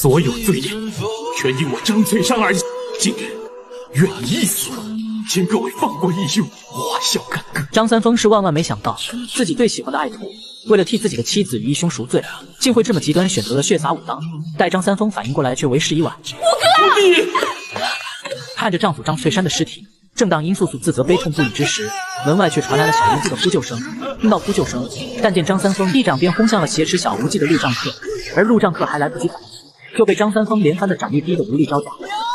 所有罪孽，全因我张翠山而今日愿一死，请各位放过义兄，化笑干戈。张三丰是万万没想到，自己最喜欢的爱徒，为了替自己的妻子与义兄赎罪，竟会这么极端，选择了血洒武当。待张三丰反应过来，却为时已晚。五哥，看着丈夫张翠山的尸体，正当殷素素自责悲痛不已之时，门外却传来了小无忌的呼救声。听到呼救声，但见张三丰一掌便轰向了挟持小无忌的陆丈客，而陆丈客还来不及反应，就被张三丰连番的掌力逼得无力招架，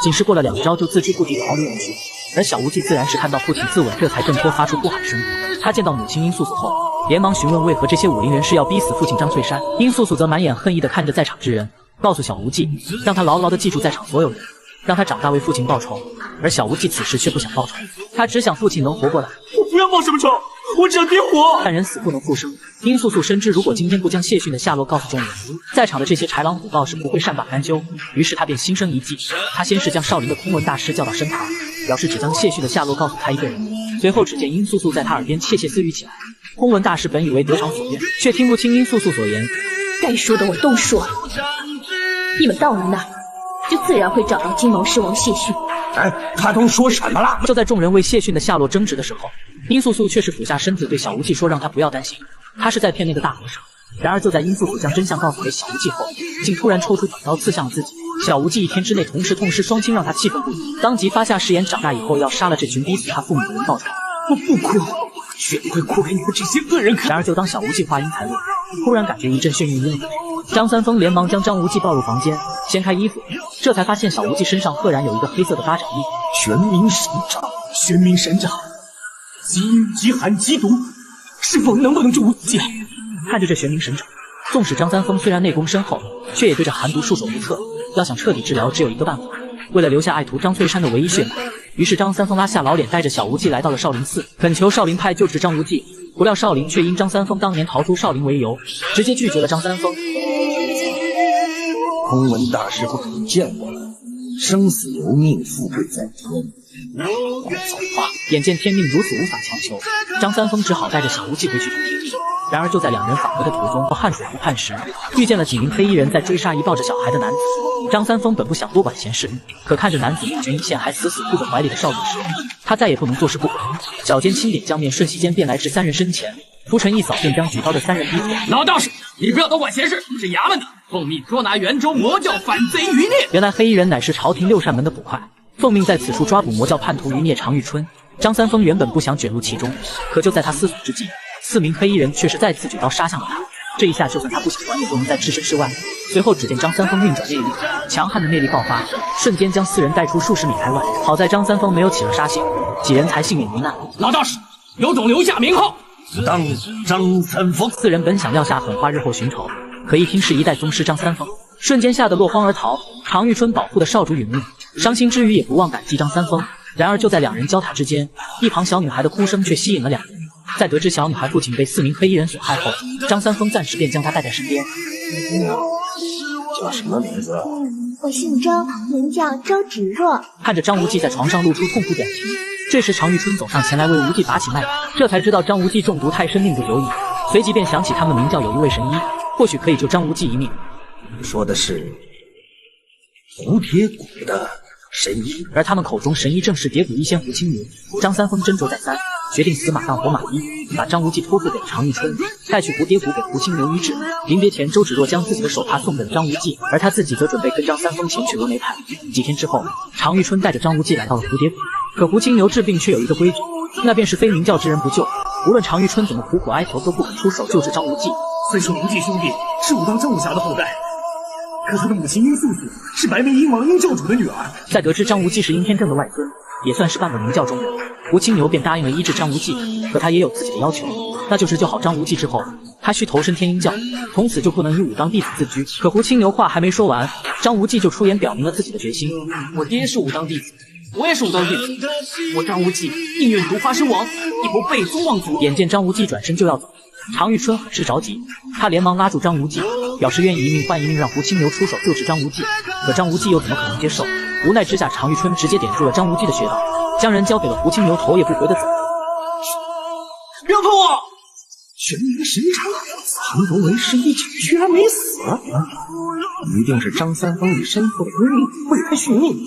仅是过了2招就自知不敌逃离而去。而小无忌自然是看到父亲自刎，这才挣脱发出呼喊声。他见到母亲殷素素后，连忙询问为何这些武林人士要逼死父亲张翠山。殷素素则满眼恨意地看着在场之人，告诉小无忌，让他牢牢地记住在场所有人，让他长大为父亲报仇。而小无忌此时却不想报仇，他只想父亲能活过来。我不要报什么仇，我只要爹活。但人死不能复生，殷素素深知如果今天不将谢逊的下落告诉众人，在场的这些豺狼虎豹是不会善罢甘休。于是他便心生一计，他先是将少林的空文大师叫到身旁，表示只将谢逊的下落告诉他一个人。随后只见殷素素在他耳边窃窃私语起来。空文大师本以为得偿所愿，却听不清殷素素所言。该说的我都说了，你们到了那儿，就自然会找到金毛狮王谢逊。哎，他都说什么了？就在众人为谢逊的下落争执的时候，殷素素却是俯下身子对小无忌说，让他不要担心，他是在骗那个大和尚。然而就在殷素素将真相告诉给小无忌后，竟突然抽出短刀刺向了自己。小无忌一天之内同时痛失双亲，让他气愤不已，当即发下誓言，长大以后要杀了这群逼死他父母的人报仇。我不哭，绝不会哭给你们这些恶人看。然而就当小无忌话音才落，突然感觉一阵眩晕晕了。张三丰连忙将张无忌抱入房间，掀开衣服，这才发现小无忌身上赫然有一个黑色的8掌印。玄冥神掌，玄冥神掌，极阴极寒极毒，师傅能不能救无忌？看着这玄冥神掌，纵使张三丰虽然内功深厚，却也对着寒毒束手无策。要想彻底治疗，只有一个办法。为了留下爱徒张翠山的唯一血脉，于是张三丰拉下老脸，带着小无忌来到了少林寺，恳求少林派救治张无忌。不料少林却因张三丰当年逃出少林为由，直接拒绝了张三丰。空文大师不肯见我了，生死由命，富贵在天。走吧！眼见天命如此无法强求，张三丰只好带着小无忌回去同天地。然而就在两人返回的途中，汉水湖畔时，遇见了几名黑衣人在追杀一抱着小孩的男子。张三丰本不想多管闲事，可看着男子命悬一线还死死护着怀里的少女时，他再也不能坐视不管。脚尖轻点将面，瞬息间便来至3人身前，拂尘一扫便将举刀的3人逼死。老道士，你不要多管闲事，是衙门的，奉命捉拿袁州魔教反贼余孽。原来黑衣人乃是朝廷6扇门的捕快，奉命在此处抓捕魔教叛徒余孽常遇春。张三丰原本不想卷入其中，可就在他思索之际，4名黑衣人却是再次举刀杀向了他。这一下就算他不喜欢，也不能再置身事外。随后只见张三丰运转内力，强悍的内力爆发，瞬间将4人带出数十米开外。好在张三丰没有起了杀心，几人才幸免于难。老道士，有种留下名号。当张三丰4人本想撂下狠话日后寻仇，可一听是一代宗师张三丰，瞬间吓得落荒而逃。常遇春保护的少主殒命，伤心之余也不忘感激张三丰。然而就在2人交谈之间，一旁小女孩的哭声却吸引了2人。在得知小女孩父亲被4名黑衣人所害后，张三丰暂时便将她带在身边。叫什么名字？我姓张，名叫周芷若。看着张无忌在床上露出痛苦表情，这时常遇春走上前来为无忌把起脉搏，这才知道张无忌中毒太深，命不久矣。随即便想起他们明教有一位神医，或许可以救张无忌一命。说的是蝴蝶谷的神医，而他们口中神医正是蝶谷医仙胡青牛。张三丰斟酌再三，决定死马当活马医，把张无忌托付给常遇春，带去蝴蝶谷给胡青牛医治。临别前，周芷若将自己的手帕送给了张无忌，而他自己则准备跟张三丰前去峨眉派。几天之后，常遇春带着张无忌来到了蝴蝶谷，可胡青牛治病却有一个规矩，那便是非明教之人不救。无论常遇春怎么苦苦哀求，都不肯出手救治张无忌。虽说无忌兄弟是武当张武侠的后代，可他的母亲殷素素是白眉鹰王殷教主的女儿。在得知张无忌是殷天正的外孙，也算是半个明教中人，胡青牛便答应了医治张无忌。可他也有自己的要求，那就是救好张无忌之后，他需投身天鹰教，从此就不能以武当弟子自居。可胡青牛话还没说完，张无忌就出言表明了自己的决心。我爹是武当弟子，我也是武当弟子，我张无忌宁愿毒发身亡，也不背宗望祖。眼见张无忌转身就要走，常遇春很是着急，他连忙拉住张无忌，表示愿意一命换一命，让胡青牛出手救治张无忌。可张无忌又怎么可能接受？无奈之下，常遇春直接点住了张无忌的穴道，将人交给了胡青牛，头也不回的走。不要碰我！玄冥神掌，庞龙为师一脚居然没死，一定是张三丰以身后的功力为他续命。